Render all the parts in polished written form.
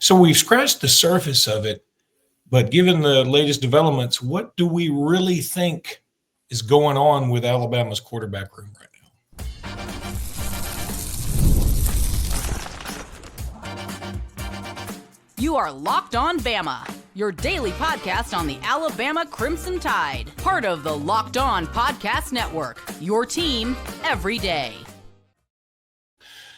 So we've scratched the surface of it, but given the latest developments, what do we really think is going on with Alabama's quarterback room right now? You are Locked On Bama, your daily podcast on the Alabama Crimson Tide, part of the Locked On Podcast Network, your team every day.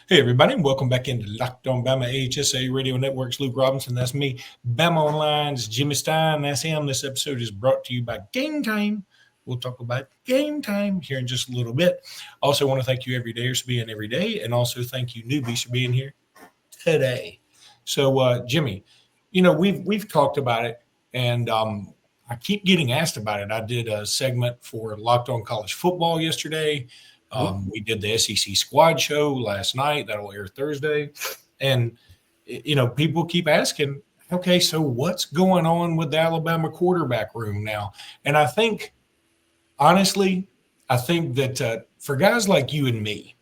Hey, everybody, and welcome back into Locked On Bama HSA Radio Network's Luke Robinson. That's me. Bama Online's Jimmy Stein. That's him. This episode is brought to you by Game Time. We'll talk about Game Time here in just a little bit. Also want to thank you everydayers for being every day, and also thank you newbies for being here today. So, Jimmy, you know, we've talked about it, and I keep getting asked about it. I did a segment for Locked On College Football yesterday. We did the SEC squad show last night. That'll air Thursday. And, you know, people keep asking, okay, so what's going on with the Alabama quarterback room now? And I think, honestly, that for guys like you and me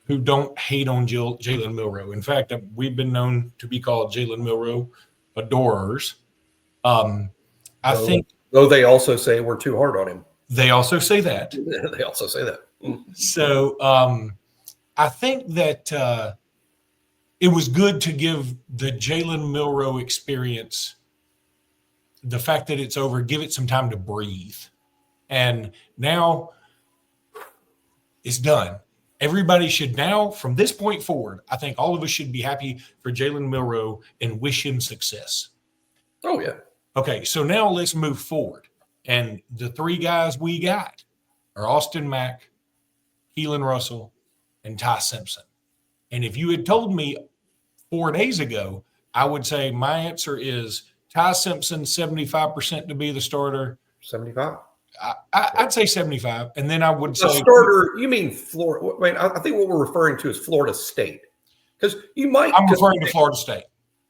who don't hate on Jalen Milroe, in fact, we've been known to be called Jalen Milroe adorers. I think – Though they also say we're too hard on him. They also say that. They also say that. So I think that it was good to give the Jalen Milroe experience, the fact that it's over, give it some time to breathe. And now it's done. Everybody should now, from this point forward, I think all of us should be happy for Jalen Milroe and wish him success. Oh, yeah. Okay, so now let's move forward. And the three guys we got are Austin Mack, Keelon Russell, and Ty Simpson. And if you had told me 4 days ago, I would say my answer is Ty Simpson, 75% to be the starter. 75? I'd say 75. And then I would say – starter, you mean Florida – wait, I think what we're referring to is Florida State. Because you might – I'm referring to Florida State.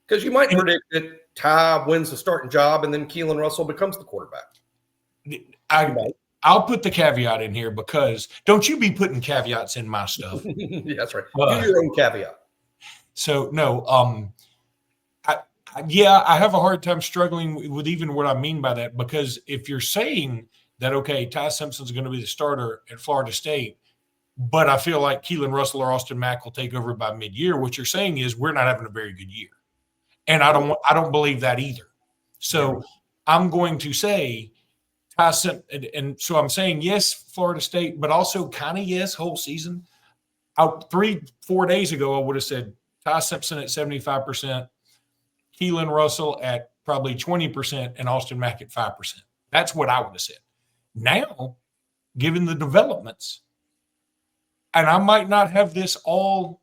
Because you might predict that Ty wins the starting job and then Keelon Russell becomes the quarterback. I'll put the caveat in here because don't you be putting caveats in my stuff. Yeah, that's right. Do your own caveat. So, no, I have a hard time struggling with even what I mean by that, because if you're saying that, okay, Ty Simpson's going to be the starter at Florida State, but I feel like Keelon Russell or Austin Mack will take over by mid-year, what you're saying is we're not having a very good year. And I don't believe that either. So I'm going to say Ty Simpson, and so I'm saying yes, Florida State, but also kind of yes, whole season. 3-4 days ago, I would have said Ty Simpson at 75%, Keelon Russell at probably 20%, and Austin Mack at 5%. That's what I would have said. Now, given the developments, and I might not have this all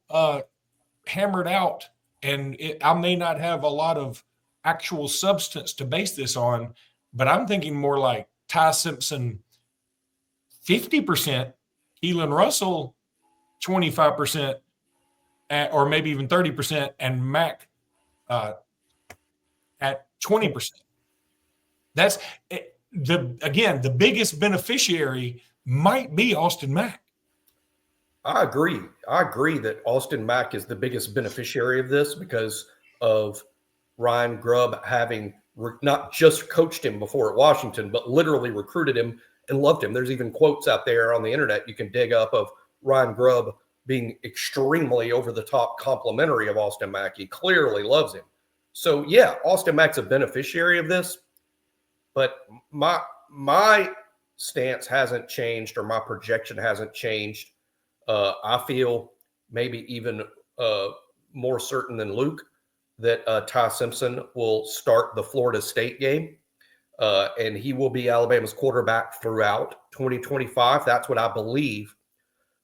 hammered out, and I may not have a lot of actual substance to base this on, but I'm thinking more like Ty Simpson 50%, Keelon Russell 25%, or maybe even 30%, and Mack at 20%. That's the biggest beneficiary might be Austin Mack. I agree that Austin Mack is the biggest beneficiary of this because of Ryan Grubb having not just coached him before at Washington, but literally recruited him and loved him. There's even quotes out there on the internet you can dig up of Ryan Grubb being extremely over-the-top complimentary of Austin Mack. He clearly loves him. So, yeah, Austin Mack's a beneficiary of this, but my stance hasn't changed or my projection hasn't changed. I feel maybe even more certain than Luke that Ty Simpson will start the Florida State game, and he will be Alabama's quarterback throughout 2025. That's what I believe.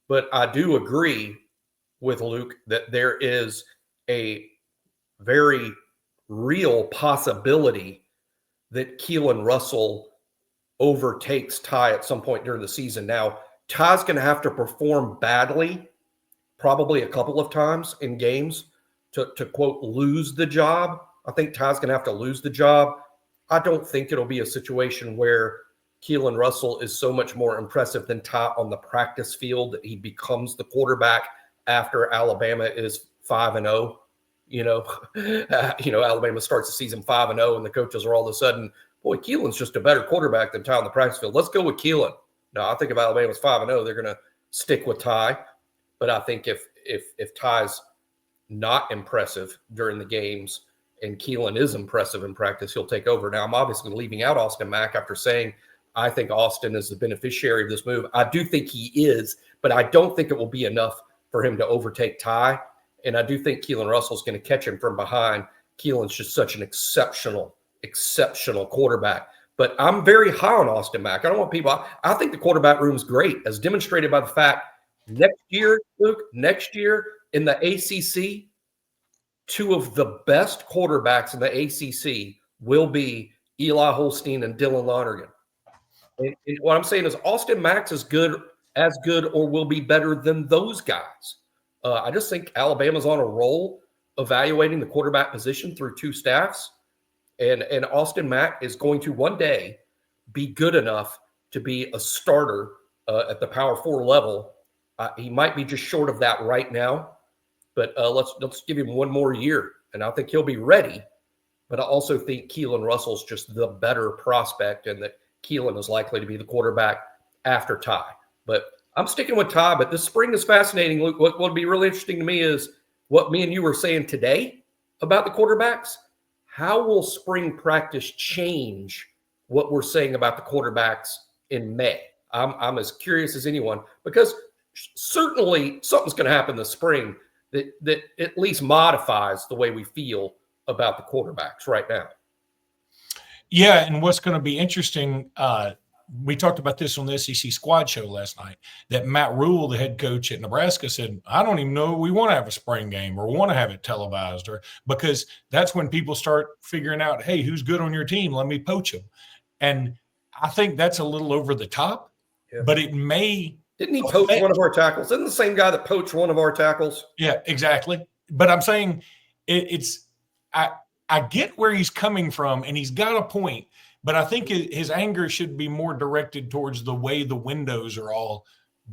But I do agree with Luke that there is a very real possibility that Keelon Russell overtakes Ty at some point during the season. Now, Ty's going to have to perform badly, probably a couple of times in games to quote, lose the job. I think Ty's going to have to lose the job. I don't think it'll be a situation where Keelon Russell is so much more impressive than Ty on the practice field that he becomes the quarterback after Alabama is 5-0. Alabama starts the season 5-0, and the coaches are all of a sudden, boy, Keelan's just a better quarterback than Ty on the practice field. Let's go with Keelan. No, I think if Alabama's 5-0, they're going to stick with Ty. But I think if Ty's not impressive during the games and Keelan is impressive in practice, he'll take over. Now, I'm obviously leaving out Austin Mack after saying I think Austin is the beneficiary of this move. I do think he is, but I don't think it will be enough for him to overtake Ty. And I do think Keelon Russell's going to catch him from behind. Keelan's just such an exceptional quarterback. But I'm very high on Austin Mack. I don't want people – I think the quarterback room's great, as demonstrated by the fact next year, Luke, in the ACC, two of the best quarterbacks in the ACC will be Eli Holstein and Dylan Lonergan. And what I'm saying is Austin Mack's as good or will be better than those guys. I just think Alabama's on a roll evaluating the quarterback position through two staffs. And Austin Mack is going to one day be good enough to be a starter at the Power 4 level. He might be just short of that right now, but let's give him one more year, and I think he'll be ready. But I also think Keelon Russell's just the better prospect, and that Keelan is likely to be the quarterback after Ty. But I'm sticking with Ty, but this spring is fascinating, Luke. What would be really interesting to me is what me and you were saying today about the quarterbacks. How will spring practice change what we're saying about the quarterbacks in May? I'm as curious as anyone, because certainly something's going to happen this spring that at least modifies the way we feel about the quarterbacks right now. Yeah, and what's going to be interesting, we talked about this on the SEC Squad Show last night, that Matt Rule, the head coach at Nebraska, said, I don't even know we want to have a spring game or want to have it televised, or because that's when people start figuring out, hey, who's good on your team? Let me poach them. And I think that's a little over the top, but it may. Didn't he poach one of our tackles? Isn't the same guy that poached one of our tackles? Yeah, exactly. But I'm saying I get where he's coming from, and he's got a point. But I think his anger should be more directed towards the way the windows are all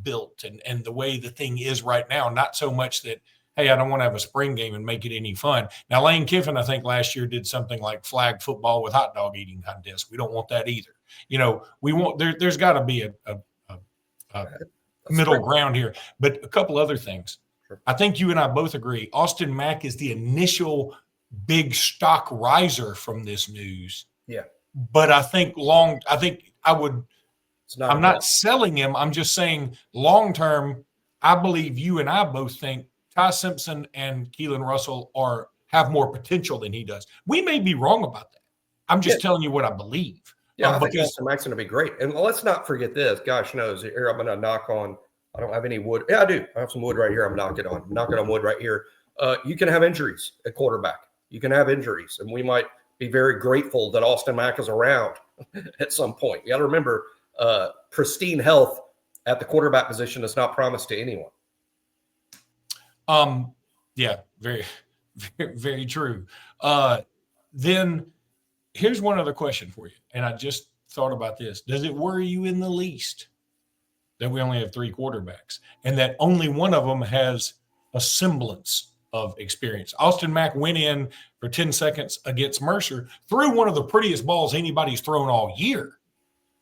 built and the way the thing is right now, not so much that, hey, I don't want to have a spring game and make it any fun. Now, Lane Kiffin, I think last year did something like flag football with hot dog eating contest. We don't want that either. We want there's got to be a middle ground here. But a couple other things. Sure. I think you and I both agree. Austin Mack is the initial big stock riser from this news. Yeah. But I think I'm not selling him. I'm just saying long term, I believe you and I both think Ty Simpson and Keelon Russell have more potential than he does. We may be wrong about that. I'm just telling you what I believe. Yeah, I think Austin Mack's going to be great. And let's not forget this. Gosh knows, here I'm going to knock on. I don't have any wood. Yeah, I do. I have some wood right here. I'm knocking on wood right here. You can have injuries at quarterback. You can have injuries, and we might be very grateful that Austin Mack is around at some point. You got to remember, pristine health at the quarterback position is not promised to anyone. Yeah, very, very, very true. Then here's one other question for you, and I just thought about this. Does it worry you in the least that we only have three quarterbacks and that only one of them has a semblance of experience? Austin Mack went in for 10 seconds against Mercer, threw one of the prettiest balls anybody's thrown all year,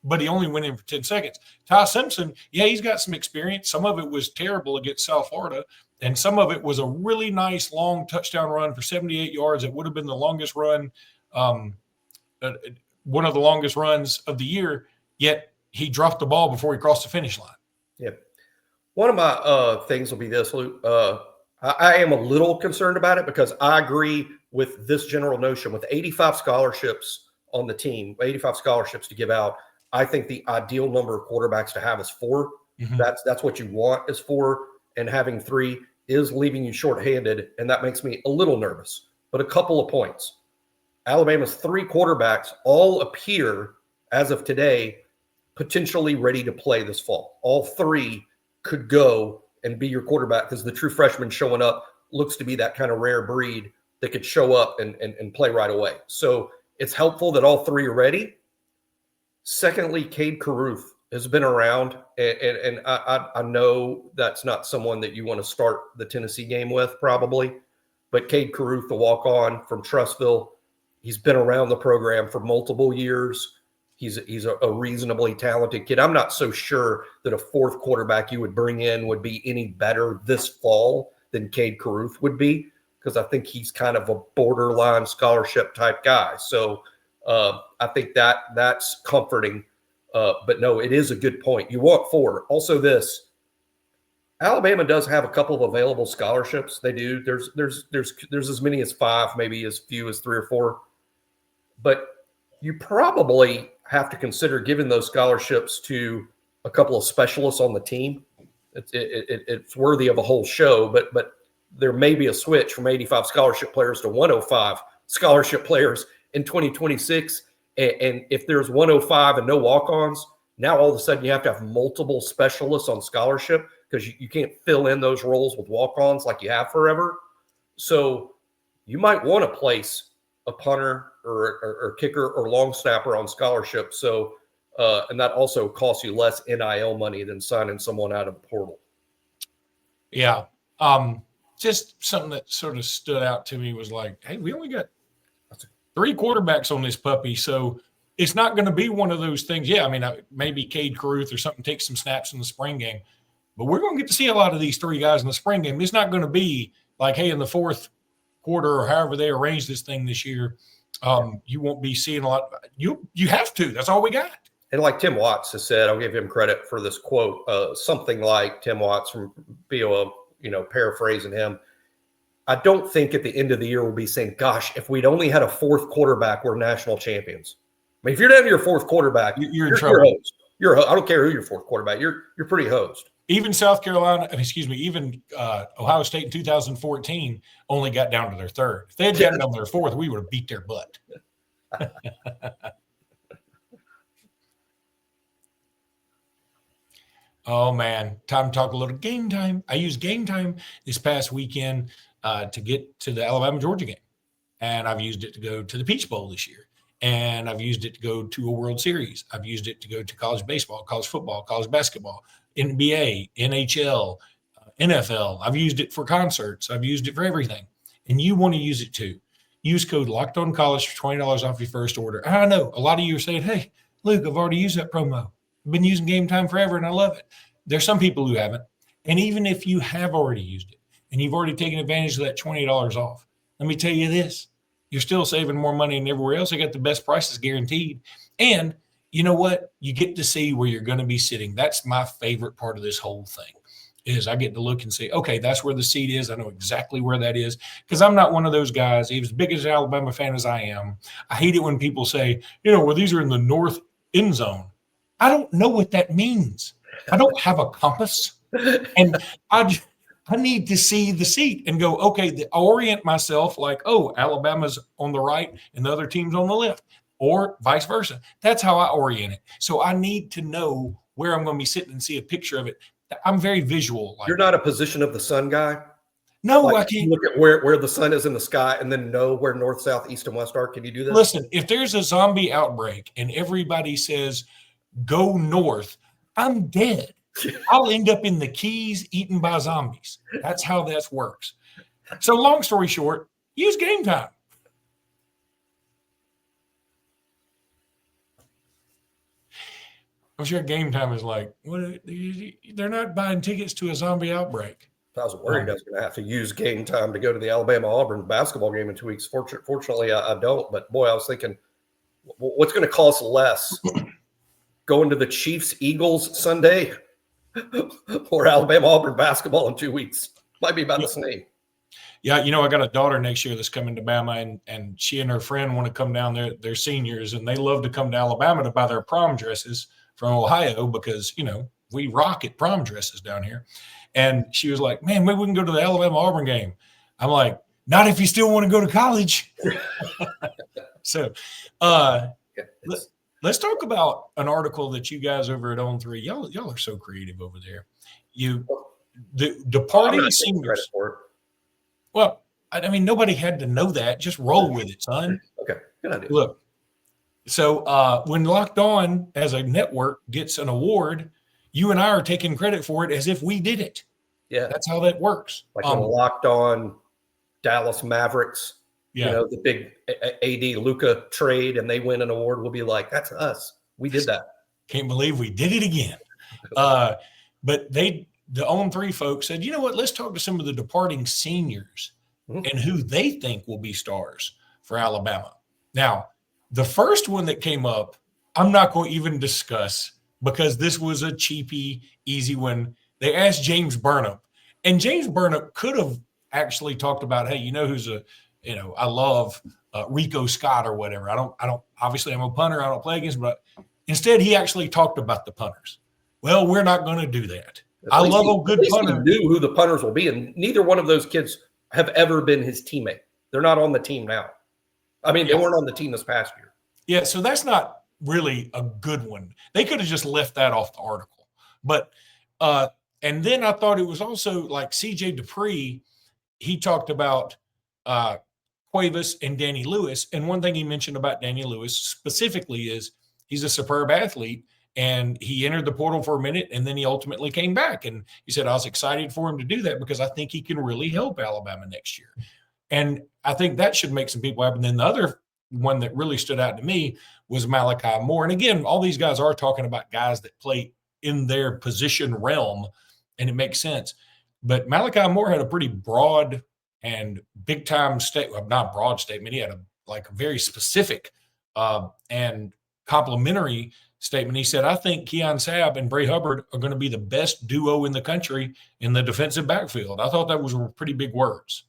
but he only went in for 10 seconds. Ty Simpson, yeah, he's got some experience. Some of it was terrible against South Florida, and some of it was a really nice long touchdown run for 78 yards. It would have been the longest run, one of the longest runs of the year, yet he dropped the ball before he crossed the finish line. Yeah. One of my things will be this, Luke. I am a little concerned about it because I agree with this general notion. With 85 scholarships on the team, 85 scholarships to give out, I think the ideal number of quarterbacks to have is 4. Mm-hmm. That's what you want is 4, and having 3 is leaving you shorthanded, and that makes me a little nervous. But a couple of points. Alabama's 3 quarterbacks all appear, as of today, potentially ready to play this fall. All 3 could go and be your quarterback because the true freshman showing up looks to be that kind of rare breed that could show up and play right away. So it's helpful that all 3 are ready. Secondly, Cade Carruth has been around, and I know that's not someone that you want to start the Tennessee game with probably, But Cade Caruth, the walk-on from Trussville, he's been around the program for multiple years. He's a reasonably talented kid. I'm not so sure that a fourth quarterback you would bring in would be any better this fall than Cade Caruth would be, because I think he's kind of a borderline scholarship type guy. So I think that's comforting. But no, it is a good point. You want 4. Also, Alabama does have a couple of available scholarships. They do. There's as many as 5, maybe as few as 3 or 4. But you probably have to consider giving those scholarships to a couple of specialists on the team. It's worthy of a whole show, but there may be a switch from 85 scholarship players to 105 scholarship players in 2026. And if there's 105 and no walk-ons, now all of a sudden you have to have multiple specialists on scholarship, because you can't fill in those roles with walk-ons like you have forever. So you might want to place a punter or kicker or long snapper on scholarship. So, and that also costs you less NIL money than signing someone out of the portal. Yeah. Just something that sort of stood out to me was like, hey, we only got 3 quarterbacks on this puppy. So it's not going to be one of those things. Yeah, I mean, maybe Cade Caruth or something takes some snaps in the spring game, but we're going to get to see a lot of these 3 guys in the spring game. It's not going to be like, hey, in the fourth quarter or however they arrange this thing this year, you won't be seeing a lot. You have to. That's all we got. And like Tim Watts has said, I'll give him credit for this quote, something like Tim Watts from BOA, paraphrasing him. I don't think at the end of the year we'll be saying, gosh, if we'd only had a 4th quarterback, we're national champions. I mean, if you're down to your 4th quarterback, you're in trouble. Hosed. I don't care who your 4th quarterback. You're pretty hosed. Even even Ohio State in 2014 only got down to their 3rd. If they had gotten down to their 4th, we would have beat their butt. Oh, man. Time to talk a little game time. I used game time this past weekend to get to the Alabama-Georgia game. And I've used it to go to the Peach Bowl this year. And I've used it to go to a World Series. I've used it to go to college baseball, college football, college basketball, NBA, NHL, NFL. I've used it for concerts. I've used it for everything. And you want to use it too. Use code LOCKEDONCollege for $20 off your first order. And I know a lot of you are saying, hey, Luke, I've already used that promo. I've been using Game Time forever and I love it. There's some people who haven't. And even if you have already used it and you've already taken advantage of that $20 off, let me tell you this. You're still saving more money than everywhere else. I got the best prices guaranteed. And you know what? You get to see where you're going to be sitting. That's my favorite part of this whole thing, is I get to look and say, okay, that's where the seat is. I know exactly where that is, because I'm not one of those guys. As big as an Alabama fan as I am, I hate it when people say, well, these are in the north end zone. I don't know what that means. I don't have a compass. And I need to see the seat and go, okay, orient myself like, oh, Alabama's on the right and the other team's on the left, or vice versa. That's how I orient it. So I need to know where I'm going to be sitting and see a picture of it. I'm very visual. You're not a position of the sun guy? No, I can't. Look at where the sun is in the sky and then know where north, south, east, and west are. Can you do that? Listen, if there's a zombie outbreak and everybody says, go north, I'm dead. I'll end up in the Keys eaten by zombies. That's how that works. So long story short, use Game Time. I'm sure Game Time is like, what? They're not buying tickets to a zombie outbreak. I was worried I was going to have to use Game Time to go to the Alabama-Auburn basketball game in 2 weeks. Fortunately, I don't. But, boy, I was thinking, what's going to cost less? Going to the Chiefs-Eagles Sunday or Alabama-Auburn basketball in 2 weeks? Might be about the same. Yeah, I got a daughter next year that's coming to Bama, and she and her friend want to come down there. They're seniors, and they love to come to Alabama to buy their prom dresses from Ohio because, we rock at prom dresses down here. And she was like, man, maybe we can go to the Alabama-Auburn game. I'm like, not if you still want to go to college. So let's talk about an article that you guys over at On3, y'all are so creative over there. The departing seniors. Well, I mean, nobody had to know that. Just roll with it, son. Okay, good idea. Look, so when Locked On as a network gets an award, you and I are taking credit for it as if we did it. Yeah. That's how that works. Like when Locked On Dallas Mavericks, Yeah. the big AD Luka trade, and they win an award, we'll be like, that's us. We did that. Can't believe we did it again. But the On 3 folks said, you know what, let's talk to some of the departing seniors and who they think will be stars for Alabama. Now, the first one that came up, I'm not going to even discuss because this was a cheapy, easy one. They asked James Burnham, and James Burnham could have actually talked about, hey, who's I love Rico Scott or whatever. I don't, obviously I'm a punter. I don't play against, but instead he actually talked about the punters. Well, we're not going to do that. I love a good punter. He knew who the punters will be, and neither one of those kids have ever been his teammate. They're not on the team now. I mean, they weren't on the team this past year. Yeah, so that's not really a good one. They could have just left that off the article. But and then I thought it was also like CJ Dupree. He talked about Cuevas and Danny Lewis. And one thing he mentioned about Danny Lewis specifically is he's a superb athlete, and he entered the portal for a minute, and then he ultimately came back. And he said, I was excited for him to do that because I think he can really help Alabama next year. And I think that should make some people happy. And then the other one that really stood out to me was Malachi Moore. And again, all these guys are talking about guys that play in their position realm, and it makes sense. But Malachi Moore had a pretty broad and big-time statement, not broad statement. He had a very specific and complimentary statement. He said, I think Keon Sabb and Bray Hubbard are going to be the best duo in the country in the defensive backfield. I thought that was pretty big words.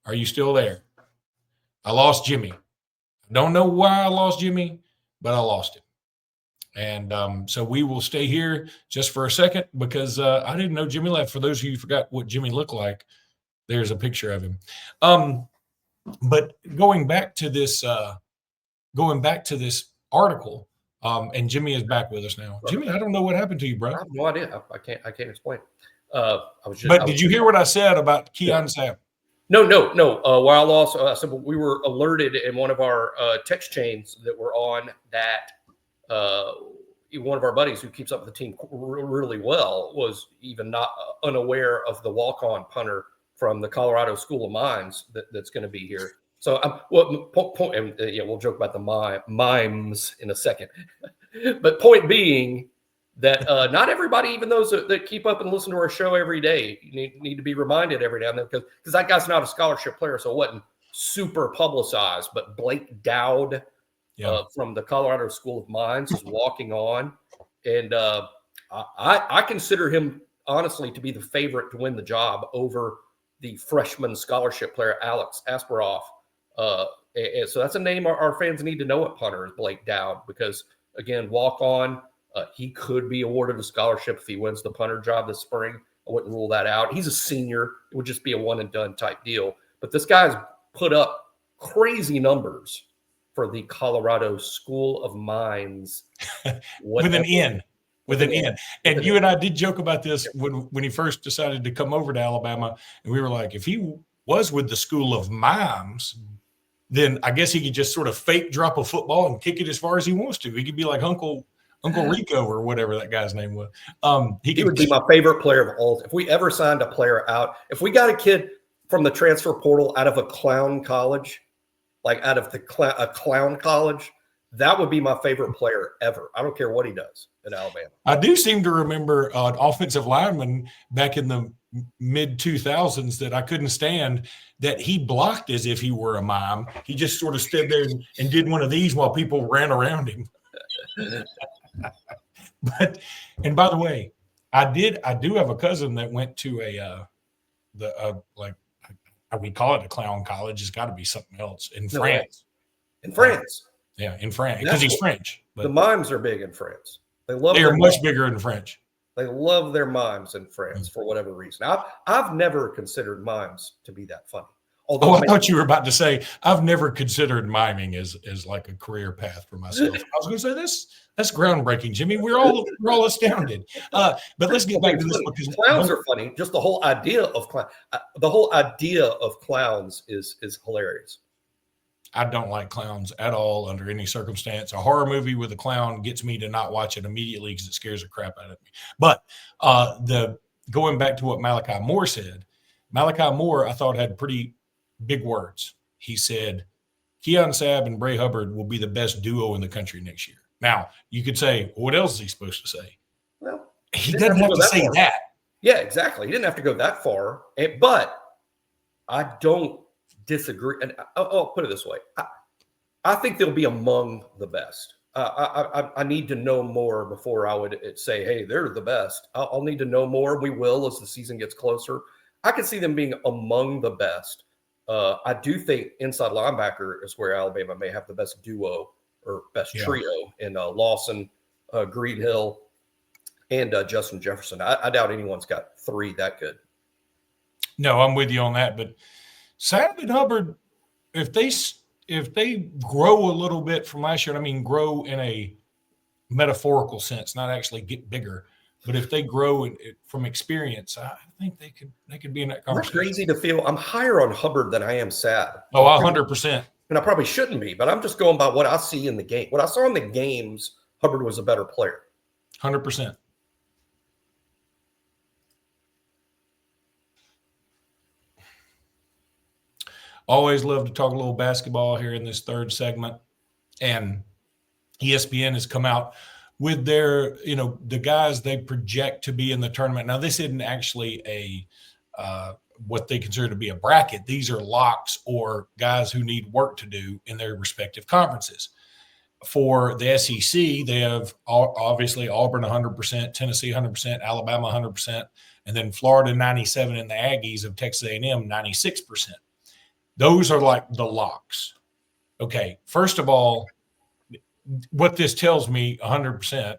Are you still there? I lost Jimmy. I don't know why I lost Jimmy, but I lost him. And so we will stay here just for a second because I didn't know Jimmy left. For those of you who forgot what Jimmy looked like, there's a picture of him. But going back to this article, and Jimmy is back with us now. Jimmy, I don't know what happened to you, bro. I have no idea. I can't explain. Did you hear what I said about Keon Sabb? No. While also, so we were alerted in one of our text chains that we're on that one of our buddies who keeps up with the team really well was even not unaware of the walk-on punter from the Colorado School of Mines that's going to be here. So, we'll joke about the mimes in a second. But point being that not everybody, even those that keep up and listen to our show every day, need to be reminded every now and then because that guy's not a scholarship player, so it wasn't super publicized. But Blake Dowd from the Colorado School of Mines is walking on, and I consider him honestly to be the favorite to win the job over the freshman scholarship player Alex Asperoff. And so that's a name our fans need to know at punter is Blake Dowd because again, walk on. He could be awarded a scholarship if he wins the punter job this spring. I wouldn't rule that out. He's a senior. It would just be a one and done type deal. But this guy's put up crazy numbers for the Colorado School of Mines. With an N. And you and I did joke about this when he first decided to come over to Alabama. And we were like, if he was with the School of Mimes, then I guess he could just sort of fake drop a football and kick it as far as he wants to. He could be like Uncle Rico or whatever that guy's name was. He would be my favorite player of all. If we ever signed a player out, if we got a kid from the transfer portal out of a clown college, like out of a clown college, that would be my favorite player ever. I don't care what he does at Alabama. I do seem to remember an offensive lineman back in the mid 2000s that I couldn't stand that he blocked as if he were a mime. He just sort of stood there and did one of these while people ran around him. And by the way, I do have a cousin that went to we call it a clown college. It's got to be something else in France. In France. Yeah, in France because he's French. But the mimes are big in France. They are much bigger in French. They love their mimes in France for whatever reason. I've never considered mimes to be that funny. Although I thought you were about to say I've never considered miming as like a career path for myself. I was going to say that's groundbreaking, Jimmy. We're all astounded. But let's get back to this because clowns are funny. Just the whole idea of clowns is hilarious. I don't like clowns at all under any circumstance. A horror movie with a clown gets me to not watch it immediately because it scares the crap out of me. But going back to what Malachi Moore said, Malachi Moore, I thought, had pretty big words. He said, Keon Sabb and Bray Hubbard will be the best duo in the country next year. Now, you could say, well, what else is he supposed to say? Well, he doesn't have to say that. Yeah, exactly. He didn't have to go that far. But I don't disagree. And I'll put it this way. I think they'll be among the best. I need to know more before I would say, hey, they're the best. I'll need to know more. We will as the season gets closer. I can see them being among the best. I do think inside linebacker is where Alabama may have the best duo or best trio in Lawson, Greenhill, and Justin Jefferson. I doubt anyone's got three that good. No, I'm with you on that. But Sabb and Hubbard, if they grow a little bit from last year, I mean, grow in a metaphorical sense, not actually get bigger, but if they grow from experience, I think they could be in that conversation. It's crazy to feel I'm higher on Hubbard than I am Sabb. Oh, 100%. And I probably shouldn't be, but I'm just going by what I see in the game. What I saw in the games, Hubbard was a better player. 100%. Always love to talk a little basketball here in this third segment. And ESPN has come out with their, the guys they project to be in the tournament. Now, this isn't actually what they consider to be a bracket. These are locks or guys who need work to do in their respective conferences. For the SEC, they have obviously Auburn 100%, Tennessee 100%, Alabama 100%, and then Florida 97%, and the Aggies of Texas A&M 96%. Those are like the locks. Okay, first of all, what this tells me 100%,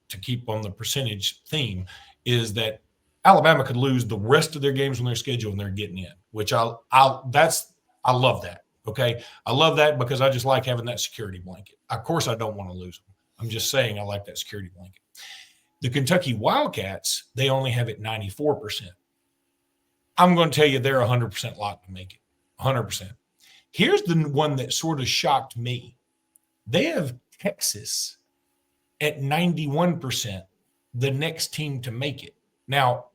to keep on the percentage theme, is that Alabama could lose the rest of their games on their schedule and they're getting in, which I love that. Okay, I love that because I just like having that security blanket. Of course, I don't want to lose them. I'm just saying I like that security blanket. The Kentucky Wildcats, they only have it 94%. I'm going to tell you they're 100% locked to make it. 100%. Here's the one that sort of shocked me. They have Texas at 91%, the next team to make it. Now,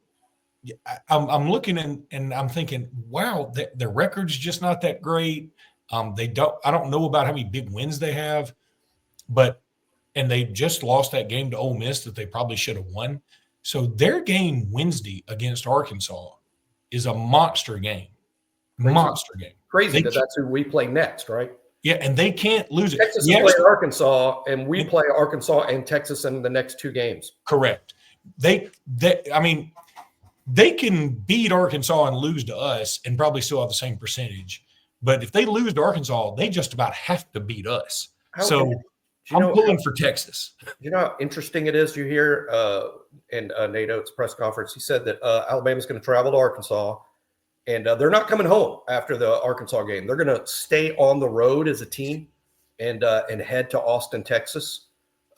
I'm looking and I'm thinking, wow, their record's just not that great. I don't know about how many big wins they have, and they just lost that game to Ole Miss that they probably should have won. So their game Wednesday against Arkansas is a monster game. Monster game. Crazy that that's who we play next, right? Yeah, and they can't lose it. Texas plays Arkansas, and we play Arkansas and Texas in the next two games. Correct. They can beat Arkansas and lose to us and probably still have the same percentage. But if they lose to Arkansas, they just about have to beat us. I'm pulling for Texas. You know how interesting it is? You hear in Nate Oates' press conference, he said that Alabama's going to travel to Arkansas. And they're not coming home after the Arkansas game. They're going to stay on the road as a team and head to Austin, Texas,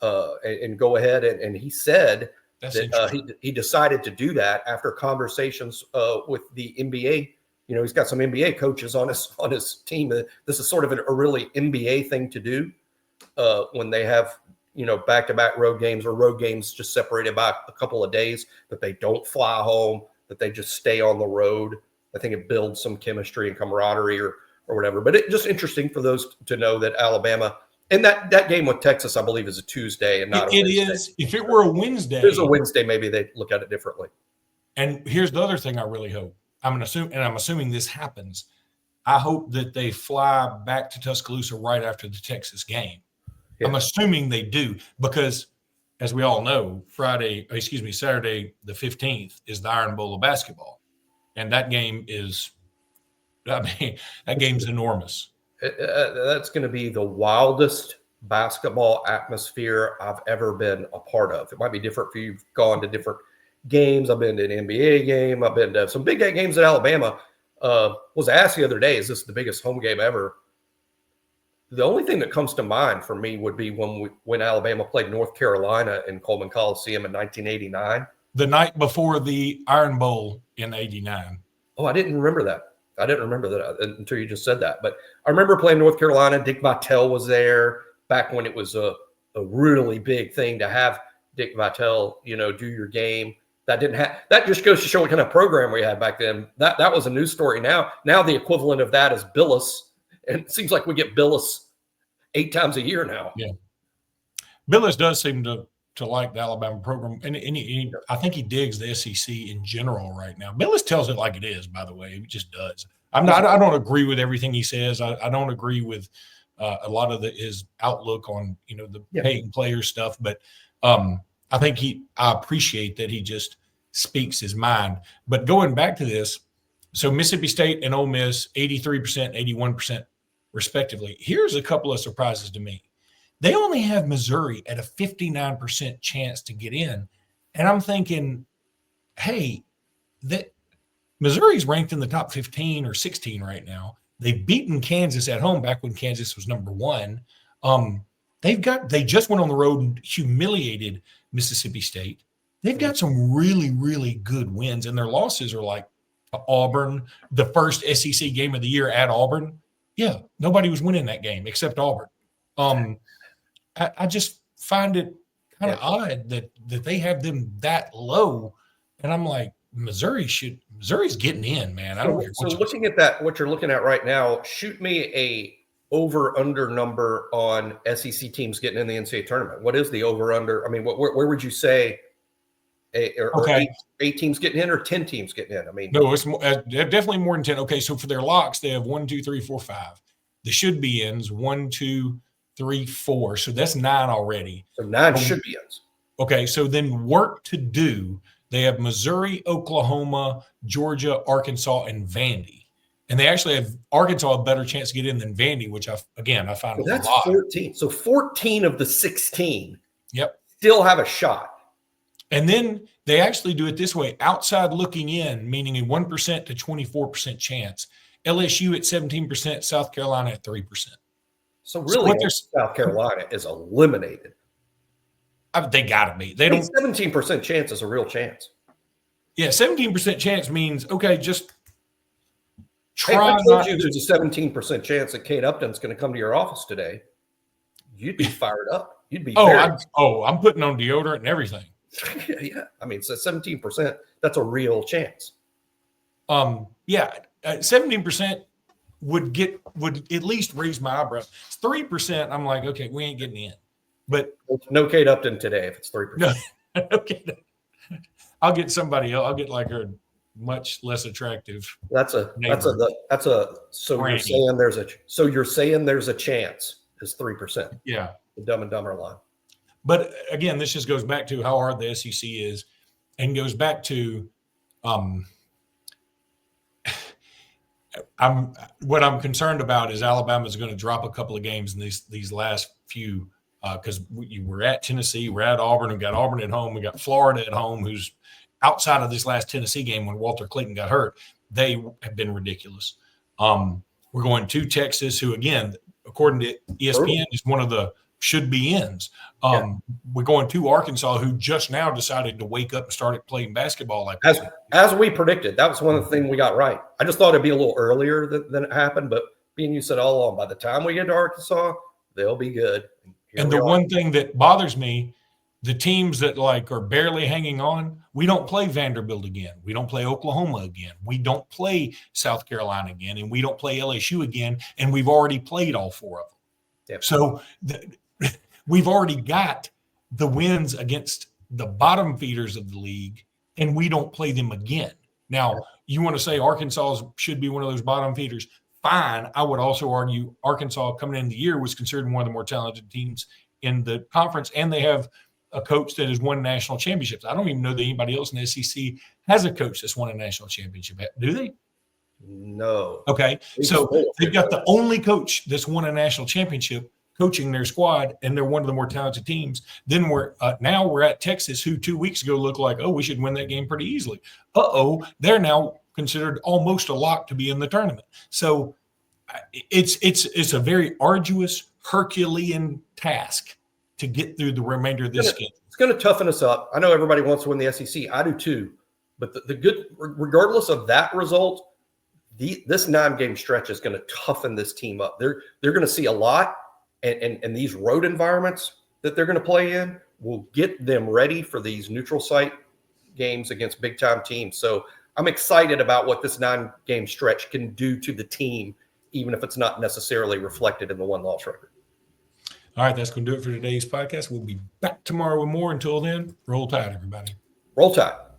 and go ahead. And he said that he decided to do that after conversations with the NBA. He's got some NBA coaches on his team. This is sort of a really NBA thing to do when they have back-to-back road games or road games just separated by a couple of days, that they don't fly home, that they just stay on the road. I think it builds some chemistry and camaraderie or whatever. But it's just interesting for those to know that Alabama and that game with Texas, I believe, is a Tuesday and not a Wednesday. It is. If it were a Wednesday. If it was a Wednesday, maybe they'd look at it differently. And here's the other thing I really hope. I'm assuming this happens. I hope that they fly back to Tuscaloosa right after the Texas game. Yeah. I'm assuming they do because, as we all know, Saturday the 15th is the Iron Bowl of basketball. And that game is, that game's enormous. That's going to be the wildest basketball atmosphere I've ever been a part of. It might be different for you. You've gone to different games. I've been to an NBA game. I've been to some big games at Alabama. Was asked the other day, is this the biggest home game ever? The only thing that comes to mind for me would be when Alabama played North Carolina in Coleman Coliseum in 1989. The night before the Iron Bowl in 89. Oh, I didn't remember that. I didn't remember that until you just said that. But I remember playing North Carolina. Dick Vitale was there back when it was a really big thing to have Dick Vitale, do your game. That didn't happen. That just goes to show what kind of program we had back then. That was a news story. Now the equivalent of that is Billis, and it seems like we get Billis 8 times a year now. Yeah, Billis does seem to like the Alabama program, and I think he digs the SEC in general right now. Billis tells it like it is, by the way. He just does. I don't agree with everything he says. I don't agree with a lot of his outlook on the paying player stuff, but I think I appreciate that he just speaks his mind. But going back to this, so Mississippi State and Ole Miss, 83%, 81% respectively. Here's a couple of surprises to me. They only have Missouri at a 59% chance to get in. And I'm thinking, hey, that Missouri's ranked in the top 15 or 16 right now. They've beaten Kansas at home back when Kansas was number 1. They just went on the road and humiliated Mississippi State. They've got some really, really good wins, and their losses are like Auburn, the first SEC game of the year at Auburn. Yeah, nobody was winning that game except Auburn. I just find it kind of odd that they have them that low, and I'm like, Missouri's getting in, man. I don't care. So looking at that, what you're looking at right now, shoot me a over-under number on SEC teams getting in the NCAA tournament. What is the over-under? I mean, where would you say? Okay. 8 teams getting in or 10 teams getting in? I mean, no, it's definitely more than 10. Okay, so for their locks, they have 1, 2, 3, 4, 5. The should be ins 1, 2, 3, 4. So that's 9 already. So 9 should be ins. Okay, so then work to do. They have Missouri, Oklahoma, Georgia, Arkansas, and Vandy. And they actually have Arkansas a better chance to get in than Vandy, which I find so that's 14. So 14 of the 16 still have a shot. And then they actually do it this way, outside looking in, meaning a 1% to 24% chance. LSU at 17%, South Carolina at 3%. So really, South Carolina is eliminated. They got to be. They don't. 17% chance is a real chance. Yeah, 17% chance means, okay, just try. Hey, if I told you there's a 17% chance that Kate Upton's going to come to your office today, you'd be fired up. You'd be. I'm putting on deodorant and everything. Yeah. I mean, so 17%, that's a real chance. 17% would at least raise my eyebrows. 3%, I'm like, okay, we ain't getting in. But no Kate Upton today if it's 3%. No, okay. I'll get somebody else. I'll get like her much less attractive. So you're saying there's a chance is 3%. Yeah. The Dumb and Dumber line. But again, this just goes back to how hard the SEC is, and goes back to what I'm concerned about is Alabama's going to drop a couple of games in these last few because we're at Tennessee, we're at Auburn, we got Auburn at home, we got Florida at home, who's outside of this last Tennessee game when Walter Clayton got hurt. They have been ridiculous. We're going to Texas, who again, according to ESPN, is one of the should-be ins. We're going to Arkansas, who just now decided to wake up and started playing basketball like as we predicted. That was one of the things we got right. I just thought it'd be a little earlier than it happened, but being you said all along, by the time we get to Arkansas, they'll be good. And the one thing that bothers me, the teams that are barely hanging on, we don't play Vanderbilt again. We don't play Oklahoma again. We don't play South Carolina again, and we don't play LSU again, and we've already played all 4 of them. Yep. So we've already got the wins against the bottom feeders of the league, and we don't play them again. Now, you want to say Arkansas should be one of those bottom feeders. Fine. I would also argue Arkansas coming into the year was considered one of the more talented teams in the conference, and they have a coach that has won national championships. I don't even know that anybody else in the SEC has a coach that's won a national championship. Do they? No. Okay. So they've got the only coach that's won a national championship coaching their squad, and they're one of the more talented teams. Then we're at Texas, who 2 weeks ago looked like, we should win that game pretty easily. They're now considered almost a lock to be in the tournament. So it's a very arduous Herculean task to get through the remainder of this game. It's going to toughen us up. I know everybody wants to win the SEC. I do too. But the good, regardless of that result, this 9-game stretch is going to toughen this team up. They're going to see a lot, and these road environments that they're going to play in will get them ready for these neutral site games against big-time teams. So I'm excited about what this 9-game stretch can do to the team, even if it's not necessarily reflected in the one-loss record. All right, that's going to do it for today's podcast. We'll be back tomorrow with more. Until then, roll tide, everybody. Roll Tide.